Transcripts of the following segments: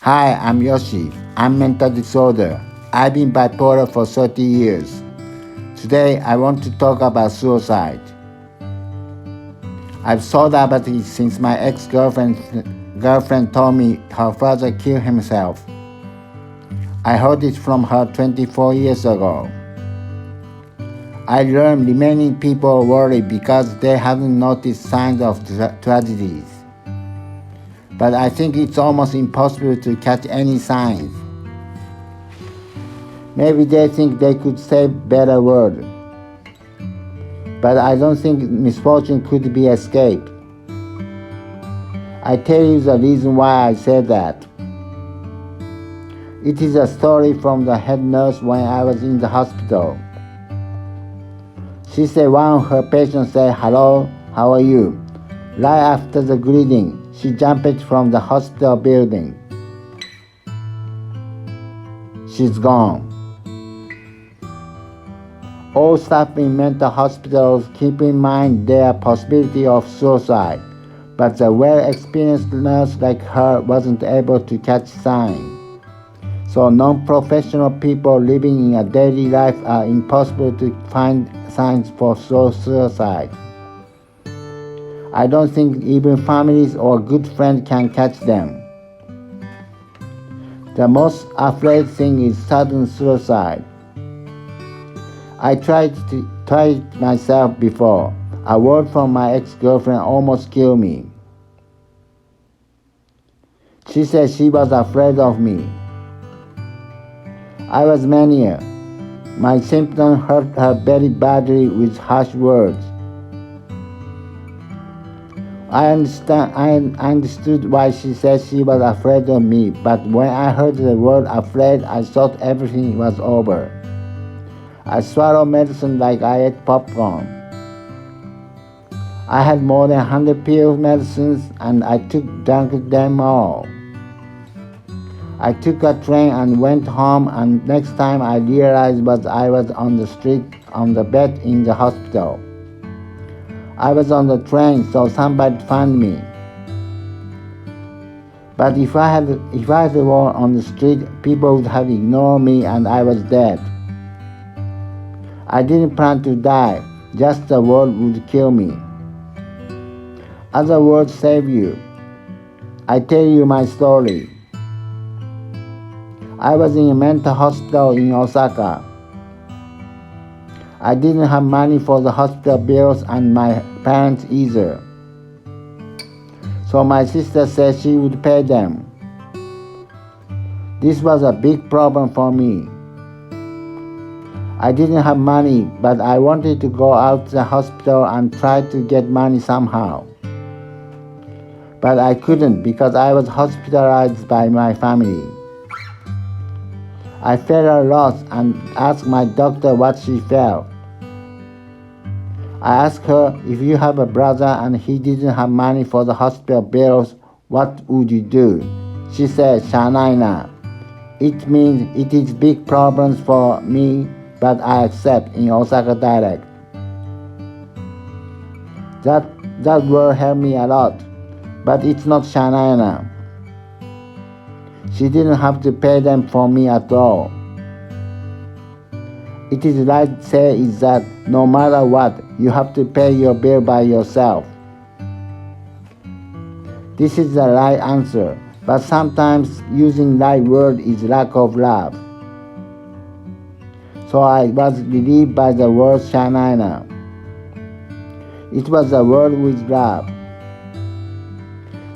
Hi, I'm Yoshi. I'm mental disorder. I've been bipolar for 30 years. Today, I want to talk about suicide. I've thought about it since my ex-girlfriend told me her father killed himself. I heard it from her 24 years ago. I learned remaining people worry because they haven't noticed signs of tragedies. But I think it's almost impossible to catch any signs. Maybe they think they could say better word. But I don't think misfortune could be escaped. I tell you the reason why I say that. It is a story from the head nurse when I was in the hospital. She said one of her patients said, "Hello, how are you?" Right after the greeting, she jumped from the hospital building. She's gone. All staff in mental hospitals keep in mind their possibility of suicide, but the well-experienced nurse like her wasn't able to catch signs. So non-professional people living in a daily life are impossible to find signs for suicide. I don't think even families or good friends can catch them. The most afraid thing is sudden suicide. I tried it myself before. A word from my ex-girlfriend almost killed me. She said she was afraid of me. I was mania. My symptoms hurt her very badly with harsh words. I understood why she said she was afraid of me, but when I heard the word afraid, I thought everything was over. I swallowed medicine like I ate popcorn. I had more than 100 pills of medicines and I drank them all. I took a train and went home, and next time I realized I was on the street on the bed in the hospital. I was on the train, so somebody found me. But if I were on the street, people would have ignored me and I was dead. I didn't plan to die, just the word would kill me. Other words save you. I tell you my story. I was in a mental hospital in Osaka. I didn't have money for the hospital bills and my parents either. So my sister said she would pay them. This was a big problem for me. I didn't have money, but I wanted to go out to the hospital and try to get money somehow. But I couldn't because I was hospitalized by my family. I felt lost and asked my doctor what she felt. I asked her, if you have a brother and he didn't have money for the hospital bills, what would you do? She said, "Shanaina." It means it is big problems for me, but I accept in Osaka dialect. That word helped me a lot, but it's not Shanaina. She didn't have to pay them for me at all. It is right to say is that no matter what, you have to pay your bill by yourself. This is the right answer, but sometimes using right word is lack of love. So I was relieved by the word Shanaina. It was a word with love.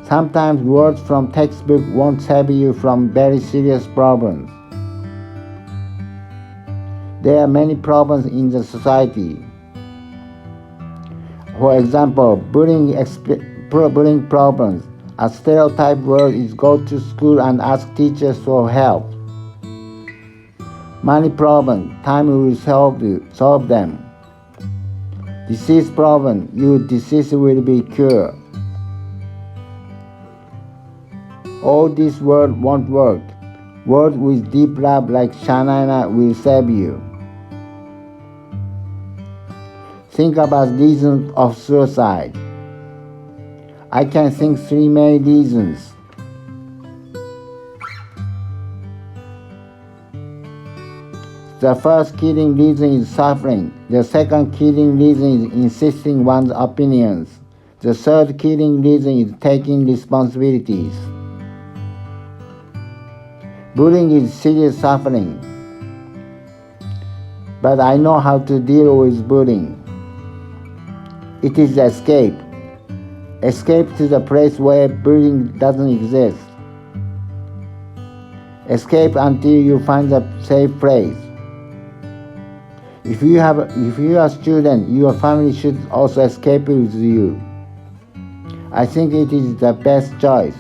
Sometimes words from textbook won't save you from very serious problems. There are many problems in the society. For example, bullying problems. A stereotype word is go to school and ask teachers for help. Money problem, time will solve them. Disease problem, your disease will be cured. All these words won't work. Words with deep love like Shanaina will save you. Think about reasons of suicide. I can think three main reasons. The first killing reason is suffering. The second killing reason is insisting one's opinions. The third killing reason is taking responsibilities. Bullying is serious suffering. But I know how to deal with bullying. It is escape. Escape to the place where bullying doesn't exist. Escape until you find a safe place. If you are a student, your family should also escape with you. I think it is the best choice.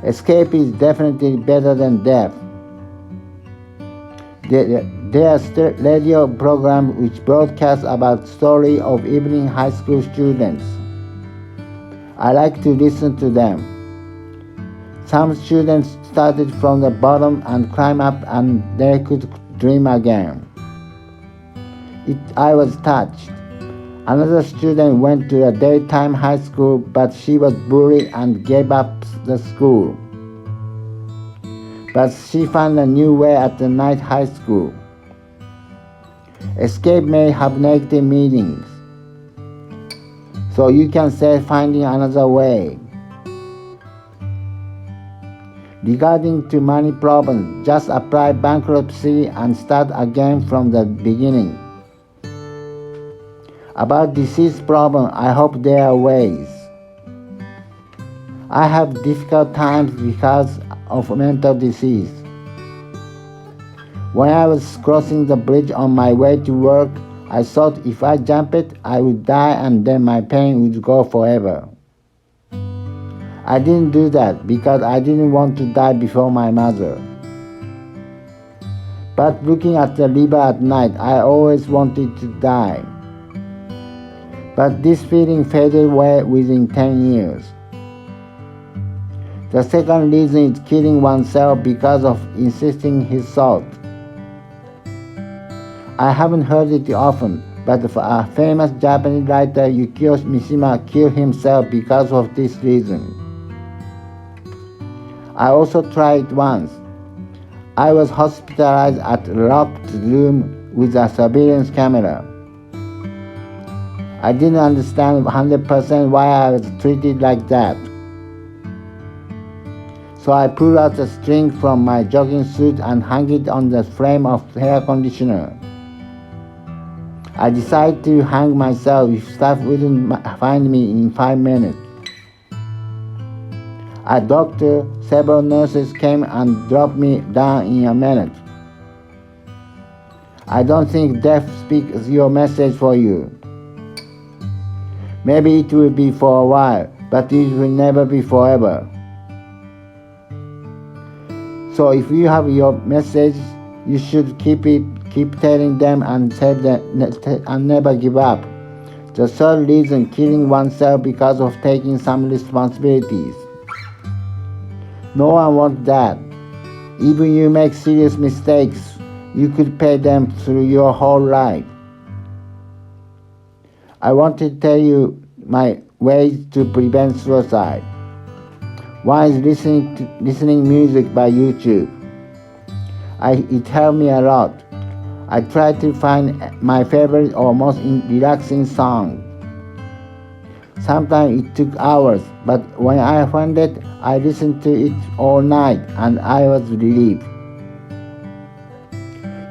Escape is definitely better than death. There are radio programs which broadcast about story of evening high school students. I like to listen to them. Some students started from the bottom and climbed up and they could dream again. I was touched. Another student went to a daytime high school, but she was bullied and gave up the school. But she found a new way at the night high school. Escape may have negative meanings, so you can say finding another way. Regarding to money problems, just apply bankruptcy and start again from the beginning. About disease problem, I hope there are ways. I have difficult times because of mental disease. When I was crossing the bridge on my way to work, I thought if I jump it, I would die and then my pain would go forever. I didn't do that because I didn't want to die before my mother. But looking at the river at night, I always wanted to die. But this feeling faded away within 10 years. The second reason is killing oneself because of insisting his thought. I haven't heard it often, but a famous Japanese writer Yukio Mishima killed himself because of this reason. I also tried once. I was hospitalized at a locked room with a surveillance camera. I didn't understand 100% why I was treated like that. So I pulled out a string from my jogging suit and hung it on the frame of the air conditioner. I decided to hang myself if staff wouldn't find me in 5 minutes. A doctor, several nurses came and dropped me down in a minute. I don't think death speaks your message for you. Maybe it will be for a while, but it will never be forever. So if you have your message, you should keep telling them and never give up. The third reason, killing oneself because of taking some responsibilities. No one wants that. Even you make serious mistakes, you could pay them through your whole life. I want to tell you my ways to prevent suicide. One is listening music by YouTube. It helped me a lot. I try to find my favorite or most relaxing song. Sometimes it took hours, but when I found it, I listened to it all night and I was relieved.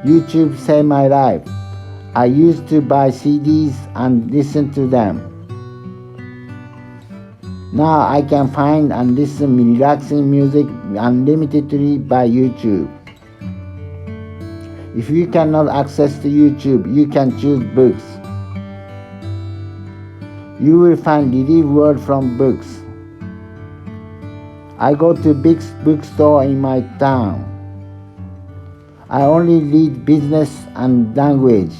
YouTube saved my life. I used to buy CDs and listen to them. Now I can find and listen to relaxing music unlimitedly by YouTube. If you cannot access to YouTube, you can choose books. You will find relief word from books. I go to big bookstore in my town. I only read business and language.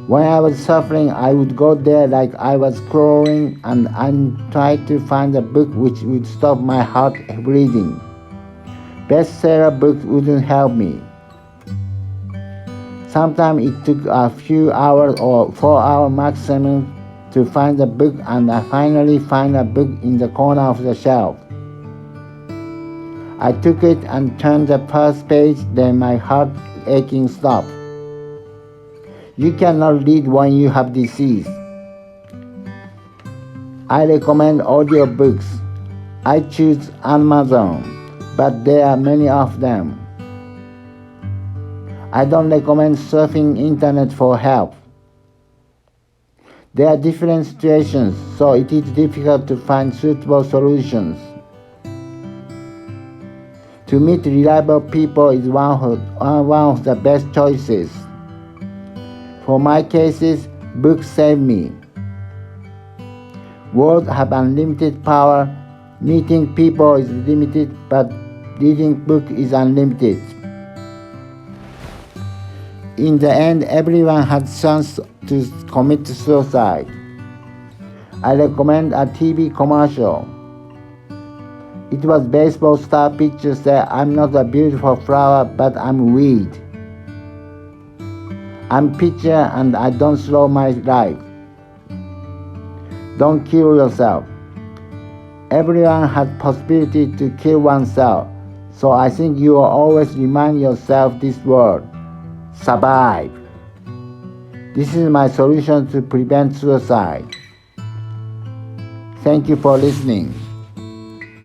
When I was suffering, I would go there like I was crawling and try to find a book which would stop my heart bleeding. Bestseller books wouldn't help me. Sometimes it took a few hours or 4 hours maximum to find a book, and I finally find a book in the corner of the shelf. I took it and turned the first page, then my heart aching stopped. You cannot read when you have disease. I recommend audiobooks. I choose Amazon, but there are many of them. I don't recommend surfing internet for help. There are different situations, so it is difficult to find suitable solutions. To meet reliable people is one of the best choices. For my cases, books save me. Words have unlimited power. Meeting people is limited, but reading book is unlimited. In the end, everyone has chance to commit suicide. I recommend a TV commercial. It was baseball star pitcher said, "I'm not a beautiful flower, but I'm weed. I'm pitcher and I don't slow my life. Don't kill yourself." Everyone has possibility to kill oneself, so I think you will always remind yourself this word: survive. This is my solution to prevent suicide. Thank you for listening.